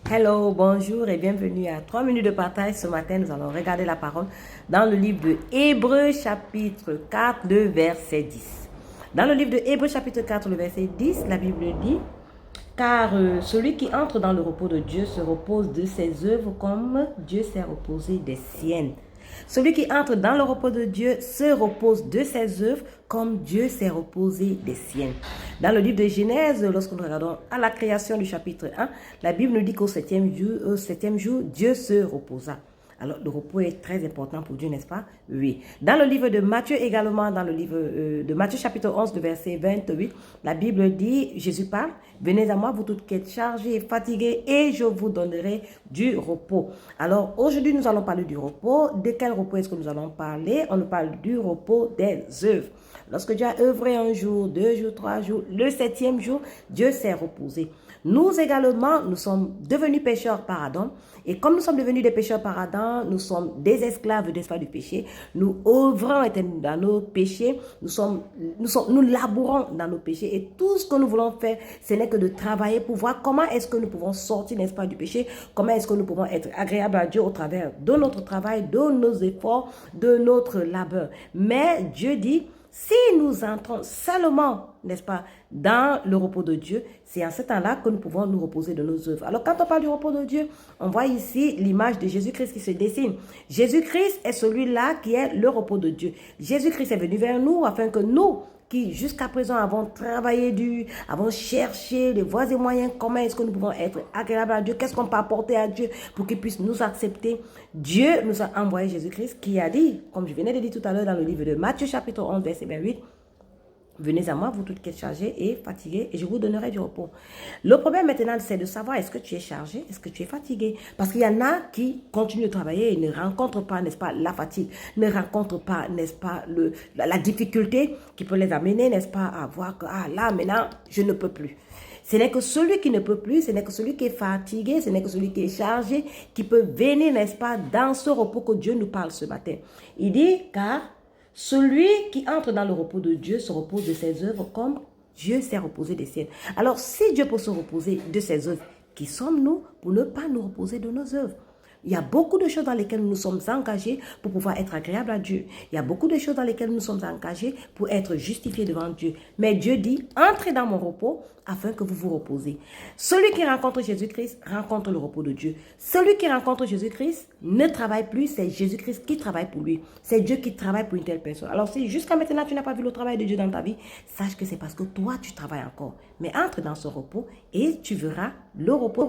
Hello, bonjour et bienvenue à 3 minutes de partage. Ce matin, nous allons regarder la parole dans le livre de Hébreux chapitre 4, le verset 10. Dans le livre de Hébreux chapitre 4, le verset 10, la Bible dit: car celui qui entre dans le repos de Dieu se repose de ses œuvres comme Dieu s'est reposé des siennes. Celui qui entre dans le repos de Dieu se repose de ses œuvres comme Dieu s'est reposé des siennes. Dans le livre de Genèse, lorsque nous regardons à la création du chapitre 1, la Bible nous dit qu'au septième jour, Dieu se reposa. Alors, le repos est très important pour Dieu, n'est-ce pas? Oui. Dans le livre de Matthieu également, dans le livre de Matthieu chapitre 11, de verset 28, la Bible dit, Jésus parle: venez à moi, vous toutes qui êtes chargés et fatigués, et je vous donnerai du repos. Alors, aujourd'hui, nous allons parler du repos. De quel repos est-ce que nous allons parler? On nous parle du repos des œuvres. Lorsque Dieu a œuvré un jour, 2 jours, 3 jours, le 7e jour, Dieu s'est reposé. Nous également, nous sommes devenus pécheurs par Adam. Et comme nous sommes devenus des pécheurs par Adam, nous sommes des esclaves du péché. Nous œuvrons dans nos péchés. Nous labourons dans nos péchés. Et tout ce que nous voulons faire, ce n'est que de travailler pour voir comment est-ce que nous pouvons sortir, n'est-ce pas, du péché. Comment est-ce que nous pouvons être agréables à Dieu au travers de notre travail, de nos efforts, de notre labeur. Mais Dieu dit: si nous entrons seulement, n'est-ce pas, dans le repos de Dieu, c'est en ce temps-là que nous pouvons nous reposer de nos œuvres. Alors, quand on parle du repos de Dieu, on voit ici l'image de Jésus-Christ qui se dessine. Jésus-Christ est celui-là qui est le repos de Dieu. Jésus-Christ est venu vers nous afin que nous, qui jusqu'à présent avons travaillé dur, avons cherché les voies et moyens, comment est-ce que nous pouvons être agréables à Dieu, qu'est-ce qu'on peut apporter à Dieu pour qu'il puisse nous accepter. Dieu nous a envoyé Jésus-Christ qui a dit, comme je venais de dire tout à l'heure dans le livre de Matthieu chapitre 11, verset 28, venez à moi, vous toutes qui êtes chargés et fatigués, et je vous donnerai du repos. Le problème maintenant, c'est de savoir, est-ce que tu es chargé, est-ce que tu es fatigué? Parce qu'il y en a qui continuent de travailler et ne rencontrent pas, n'est-ce pas, la fatigue, ne rencontrent pas, n'est-ce pas, la difficulté qui peut les amener, n'est-ce pas, à voir que, ah là, maintenant, je ne peux plus. Ce n'est que celui qui ne peut plus, ce n'est que celui qui est fatigué, ce n'est que celui qui est chargé, qui peut venir, n'est-ce pas, dans ce repos que Dieu nous parle ce matin. Il dit, car celui qui entre dans le repos de Dieu se repose de ses œuvres comme Dieu s'est reposé des siennes. Alors, si Dieu peut se reposer de ses œuvres, qui sommes-nous pour ne pas nous reposer de nos œuvres? Il y a beaucoup de choses dans lesquelles nous sommes engagés pour pouvoir être agréables à Dieu. Il y a beaucoup de choses dans lesquelles nous sommes engagés pour être justifiés devant Dieu. Mais Dieu dit, entrez dans mon repos afin que vous vous reposez. Celui qui rencontre Jésus-Christ rencontre le repos de Dieu. Celui qui rencontre Jésus-Christ ne travaille plus, c'est Jésus-Christ qui travaille pour lui. C'est Dieu qui travaille pour une telle personne. Alors si jusqu'à maintenant tu n'as pas vu le travail de Dieu dans ta vie, sache que c'est parce que toi tu travailles encore. Mais entre dans ce repos et tu verras le repos.